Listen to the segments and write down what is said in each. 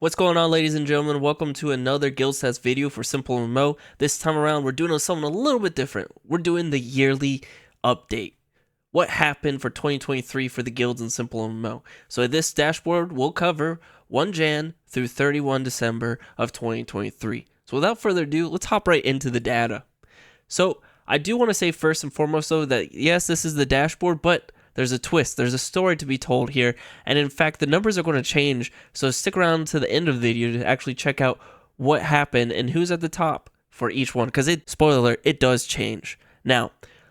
What's going on, ladies and gentlemen? Welcome to another guild stats video for SimpleMMO. This time around, we're doing something a little bit different. We're doing the yearly update. What happened for 2023 for the guilds in SimpleMMO? So this dashboard will cover 1 Jan through 31 December of 2023. So without further ado, let's hop right into the data. So I do want to say first and foremost though that yes, this is the dashboard, but there's a twist. There's a story to be told here. And in fact, the numbers are going to change. So stick around to the end of the video to actually check out what happened and who's at the top for each one. Because spoiler alert, it does change. Now,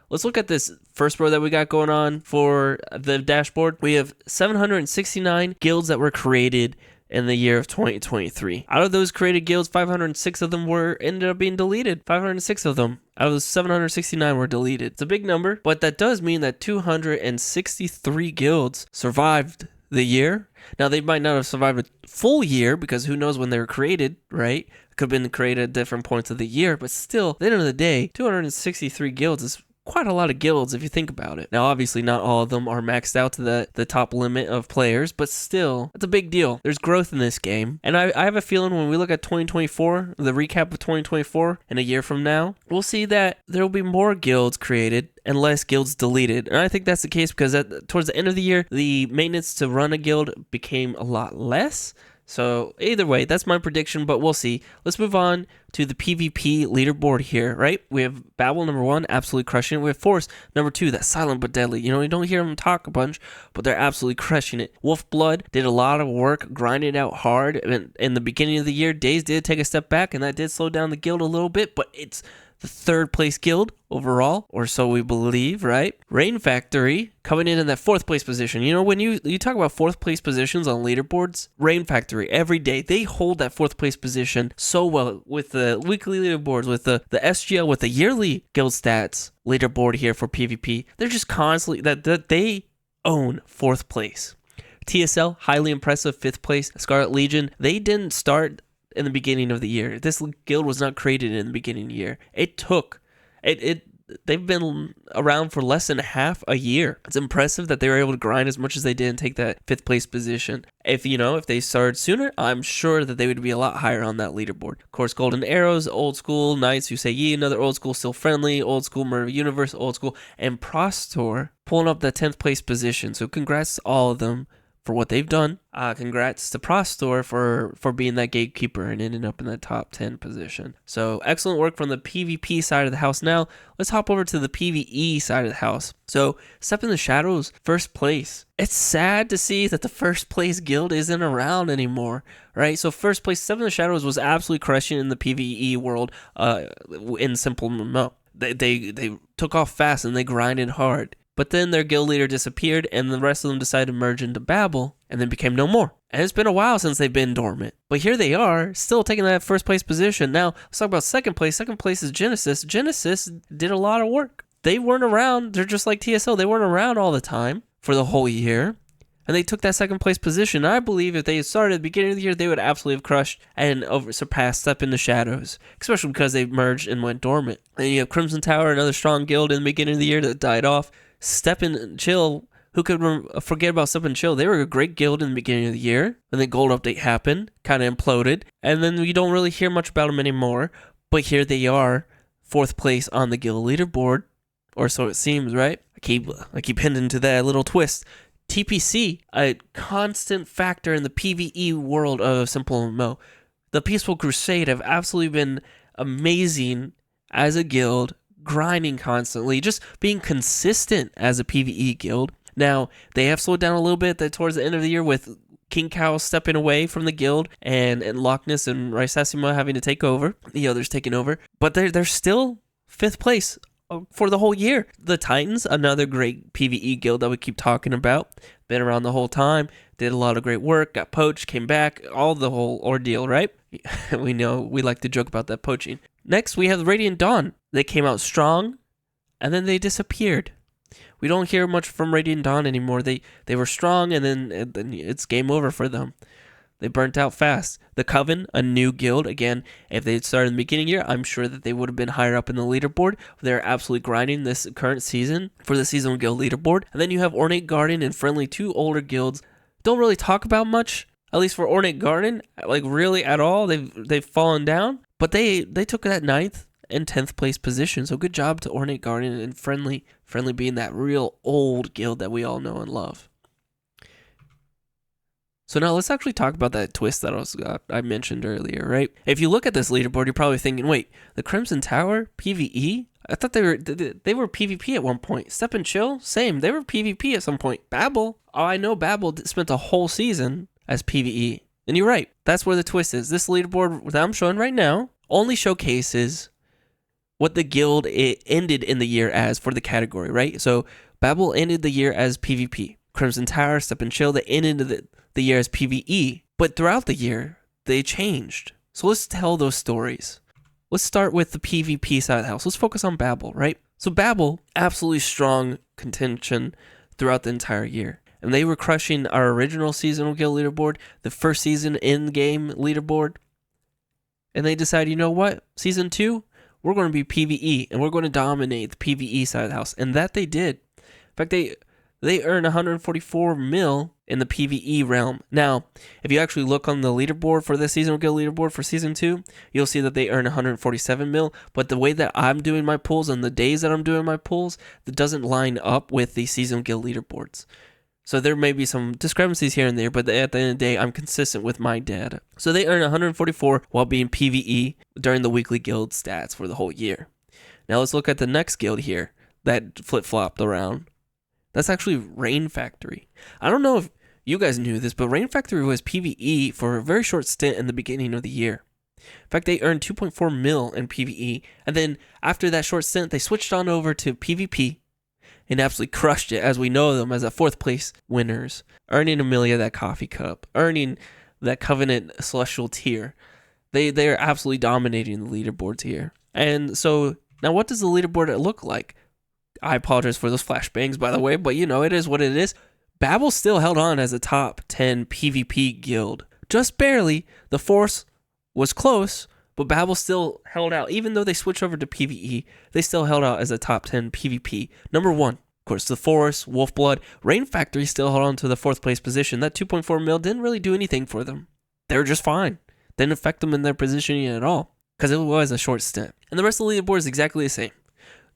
let's look at this first row that we got going on for the dashboard. We have 769 guilds that were created in the year of 2023. Out of those created guilds, 506 of them ended up being deleted. 506 of them out of the 769 were deleted. It's a big number, but that does mean that 263 guilds survived the year. Now, they might not have survived a full year because who knows when they were created, right? Could have been created at different points of the year, but still, at the end of the day, 263 guilds is quite a lot of guilds if you think about it. Now, obviously, not all of them are maxed out to the top limit of players, but still, it's a big deal. There's growth in this game. And I have a feeling when we look at 2024, the recap of 2024, in a year from now, we'll see that there will be more guilds created and less guilds deleted. And I think that's the case because towards the end of the year, the maintenance to run a guild became a lot less. So either way, that's my prediction, but we'll see. Let's move on to the PvP leaderboard here, right? We have Babel number 1, absolutely crushing it. We have Force number 2, that's silent but deadly. You know, you don't hear them talk a bunch, but they're absolutely crushing it. Wolfblood did a lot of work, grinding out hard. In the beginning of the year, Days did take a step back, and that did slow down the guild a little bit, but it's the 3rd place guild overall, or so we believe, right? Rain Factory coming in that 4th place position. You know, when you talk about 4th place positions on leaderboards, Rain Factory, every day, they hold that 4th place position so well with the weekly leaderboards, with the SGL, with the yearly guild stats leaderboard here for PvP. They're just constantly, that they own 4th place. TSL, highly impressive, 5th place. Scarlet Legion, they didn't start in the beginning of the year. This guild was not created in the beginning of the year. They've been around for less than half a year. It's impressive that they were able to grind as much as they did and take that 5th place position. If they started sooner, I'm sure that they would be a lot higher on that leaderboard. Of course, Golden Arrows, Old School, Knights Who Say Ye, another Old School, Still Friendly, Old School, Murder Universe, Old School, and Prostor pulling up that 10th place position. So congrats to all of them for what they've done. Congrats to Prostor for being that gatekeeper and ending up in that top 10 position. So excellent work from the PvP side of the house. Now let's hop over to the PvE side of the house. So Step in the Shadows, 1st place. It's sad to see that the 1st place guild isn't around anymore, right? So 1st place, Step in the Shadows was absolutely crushing in the PvE world in SimpleMMO. They took off fast and they grinded hard. But then their guild leader disappeared, and the rest of them decided to merge into Babel, and then became no more. And it's been a while since they've been dormant. But here they are, still taking that 1st place position. Now, let's talk about 2nd place. 2nd place is Genesis. Genesis did a lot of work. They weren't around. They're just like TSL. They weren't around all the time for the whole year. And they took that 2nd place position. I believe if they had started at the beginning of the year, they would absolutely have crushed and surpassed Step in the Shadows, especially because they merged and went dormant. And you have Crimson Tower, another strong guild in the beginning of the year that died off. Step and Chill, who could forget about Step and Chill? They were a great guild in the beginning of the year. When the gold update happened, kind of imploded, and then you don't really hear much about them anymore. But here they are, 4th place on the guild leaderboard, or so it seems, right? I keep hinting to that little twist. TPC, a constant factor in the PVE world of SimpleMMO. The Peaceful Crusade have absolutely been amazing as a guild, grinding constantly, just being consistent as a PvE guild. Now, they have slowed down a little bit towards the end of the year with King Cow stepping away from the guild and Loch Ness and Rysasima having to take over, the others taking over. But they're still 5th place for the whole year. The Titans, another great PvE guild that we keep talking about, been around the whole time, did a lot of great work, got poached, came back, all the whole ordeal, right? We know we like to joke about that poaching. Next, we have Radiant Dawn. They came out strong, and then they disappeared. We don't hear much from Radiant Dawn anymore. They were strong, and then it's game over for them. They burnt out fast. The Coven, a new guild. Again, if they had started in the beginning of the year, I'm sure that they would have been higher up in the leaderboard. They're absolutely grinding this current season for the seasonal guild leaderboard. And then you have Ornate Garden and Friendly, 2 older guilds. Don't really talk about much. At least for Ornate Garden, like really at all, they've fallen down. But they took that 9th and 10th place position. So good job to Ornate Garden and Friendly being that real old guild that we all know and love. So now let's actually talk about that twist that I mentioned earlier, right? If you look at this leaderboard, you're probably thinking, wait, the Crimson Tower, PVE? I thought they were PvP at one point. Step and Chill, same. They were PvP at some point. Babel, oh, I know Babel spent a whole season as PvE. And you're right, that's where the twist is. This leaderboard that I'm showing right now only showcases what the guild it ended in the year as for the category, right? So Babel ended the year as PvP. Crimson Tower, Step and Chill, they ended the year as PvE. But throughout the year, they changed. So let's tell those stories. Let's start with the PvP side of the house. Let's focus on Babel, right? So Babel, absolutely strong contention throughout the entire year. And they were crushing our original seasonal guild leaderboard, the first season in-game leaderboard. And they decided, you know what? Season 2, we're going to be PvE, and we're going to dominate the PvE side of the house. And that they did. In fact, they earned 144 mil in the PvE realm. Now, if you actually look on the leaderboard for the seasonal guild leaderboard for season 2, you'll see that they earn 147 mil. But the way that I'm doing my pulls and the days that I'm doing my pulls, that doesn't line up with the seasonal guild leaderboards. So there may be some discrepancies here and there, but at the end of the day, I'm consistent with my data. So they earn 144 while being PvE during the weekly guild stats for the whole year. Now let's look at the next guild here that flip-flopped around. That's actually Rain Factory. I don't know if you guys knew this, but Rain Factory was PvE for a very short stint in the beginning of the year. In fact, they earned 2.4 mil in PvE, and then after that short stint, they switched on over to PvP and absolutely crushed it, as we know them as a 4th place winners, earning Amelia that coffee cup, earning that Covenant Celestial tier. They are absolutely dominating the leaderboards here. And so now what does the leaderboard look like? I apologize for those flashbangs, by the way, but you know, it is what it is. Babel still held on as a top 10 PvP guild. Just barely. The Force was close, but Babel still held out. Even though they switched over to PvE, they still held out as a top 10 PvP. Number 1, of course, the Forest, Wolfblood. Rain Factory still held on to the 4th place position. That 2.4 mil didn't really do anything for them. They were just fine. Didn't affect them in their positioning at all, because it was a short stint. And the rest of the leaderboard is exactly the same.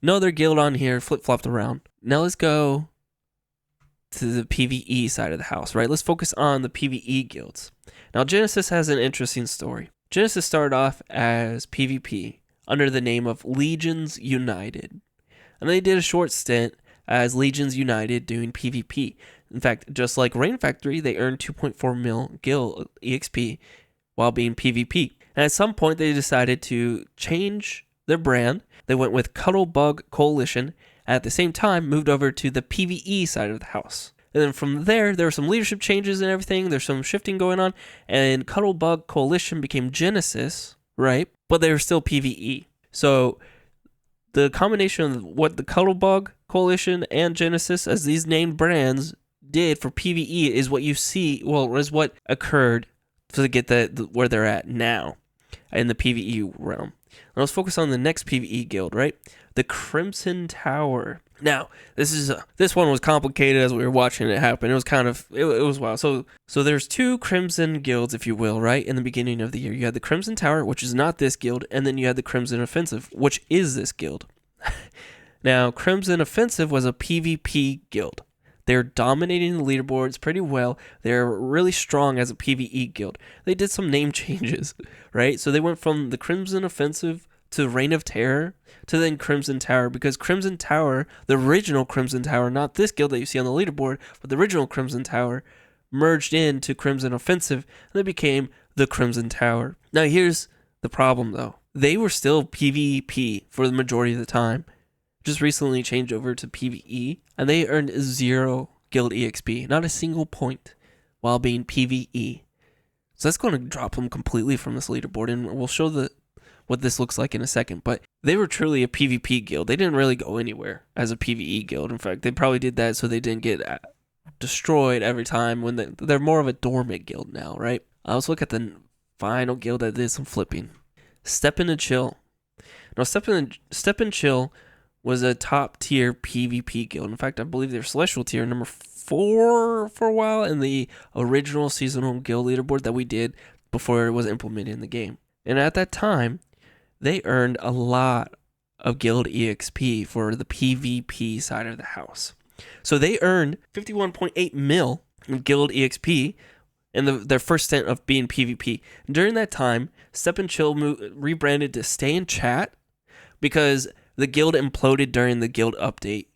No other guild on here flip-flopped around. Now let's go to the PvE side of the house, right? Let's focus on the PvE guilds. Now Genesis has an interesting story. Genesis started off as PvP under the name of Legions United. And they did a short stint as Legions United doing PvP. In fact, just like Rain Factory, they earned 2.4 mil guild EXP while being PvP. And at some point, they decided to change their brand. They went with Cuddlebug Coalition, and at the same time moved over to the PvE side of the house. And then from there were some leadership changes and everything. There's some shifting going on, and Cuddlebug Coalition became Genesis, right? But they were still PvE. So the combination of what the Cuddlebug Coalition and Genesis as these named brands did for PvE is what you see, well, is what occurred to get where they're at now in the PvE realm. Now let's focus on the next PvE guild, right? The Crimson Tower. Now, this one was complicated as we were watching it happen. It was it was wild. So there's 2 Crimson guilds, if you will, right? In the beginning of the year, you had the Crimson Tower, which is not this guild, and then you had the Crimson Offensive, which is this guild. Now, Crimson Offensive was a PvP guild. They're dominating the leaderboards pretty well. They're really strong as a PvE guild. They did some name changes, right? So they went from the Crimson Offensive to Reign of Terror to then Crimson Tower, because Crimson Tower, the original Crimson Tower, not this guild that you see on the leaderboard, but the original Crimson Tower, merged into Crimson Offensive, and they became the Crimson Tower. Now here's the problem though. They were still PvP for the majority of the time. Just recently changed over to PvE, and they earned 0 guild EXP, not a single point, while being PvE. So that's going to drop them completely from this leaderboard, and we'll show what this looks like in a second. But they were truly a PvP guild. They didn't really go anywhere as a PvE guild. In fact, they probably did that so they didn't get destroyed every time when they're more of a dormant guild now, right? Let's look at the final guild that did some flipping. Step and Chill. Now, Step and Chill was a top tier PvP guild. In fact, I believe they're Celestial tier number for a while in the original seasonal guild leaderboard that we did before it was implemented in the game. And at that time, they earned a lot of guild EXP for the PvP side of the house. So they earned 51.8 mil in guild EXP in their first stint of being PvP. During that time, Step and Chill rebranded to Stay and Chat because the guild imploded during the guild update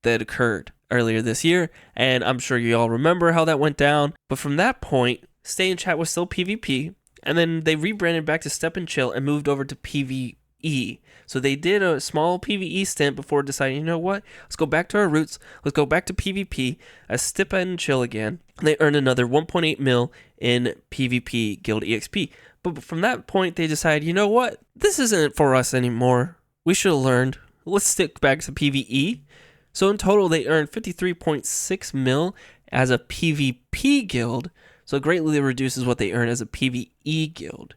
that occurred earlier this year, and I'm sure you all remember how that went down. But from that point, Stay and Chat was still PvP, and then they rebranded back to Step and Chill and moved over to PVE. So they did a small PVE stint before deciding, you know what, let's go back to our roots, let's go back to PvP as Step and Chill again. They earned another 1.8 mil in PvP guild EXP. But from that point, they decided, you know what, this isn't for us anymore. We should have learned. Let's stick back to PvE. So in total, they earned 53.6 mil as a PvP guild. So it greatly reduces what they earn as a PvE guild.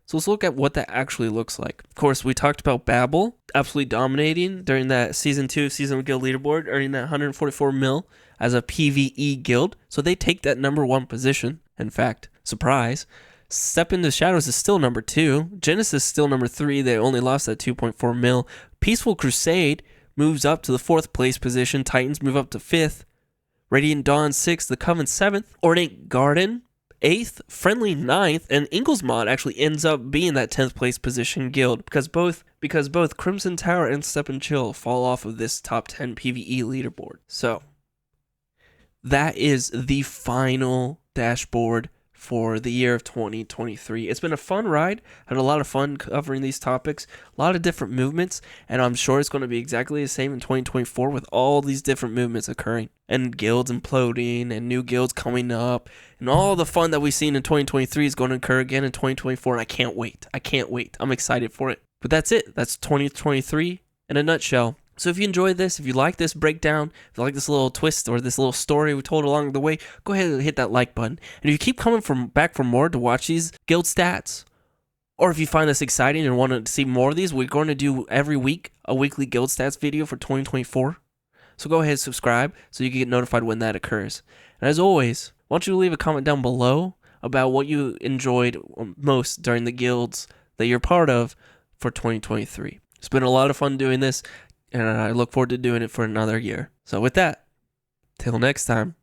So let's look at what that actually looks like. Of course, we talked about Babel absolutely dominating during that Season 2 Season of Guild Leaderboard, earning that 144 mil as a PvE guild. So they take that number 1 position. In fact, surprise, Step into Shadows is still number 2. Genesis is still number 3. They only lost that 2.4 mil. Peaceful Crusade moves up to the 4th place position. Titans move up to 5th. Radiant Dawn 6th. The Coven 7th. Ornate Garden 8th. Friendly 9th. And Inglesmod actually ends up being that 10th place position guild because both Crimson Tower and Step and Chill fall off of this top 10 PvE leaderboard. So that is the final dashboard for the year of 2023. It's been a fun ride. Had a lot of fun covering these topics, a lot of different movements, and I'm sure it's going to be exactly the same in 2024 with all these different movements occurring and guilds imploding and new guilds coming up, and all the fun that we've seen in 2023 is going to occur again in 2024, and I can't wait. I'm excited for it. But that's it. That's 2023 in a nutshell. So if you enjoyed this, if you like this breakdown, if you like this little twist or this little story we told along the way, go ahead and hit that like button. And if you keep coming back for more to watch these guild stats, or if you find this exciting and want to see more of these, we're going to do every week a weekly guild stats video for 2024. So go ahead and subscribe so you can get notified when that occurs. And as always, why don't you leave a comment down below about what you enjoyed most during the guilds that you're part of for 2023. It's been a lot of fun doing this, and I look forward to doing it for another year. So with that, till next time.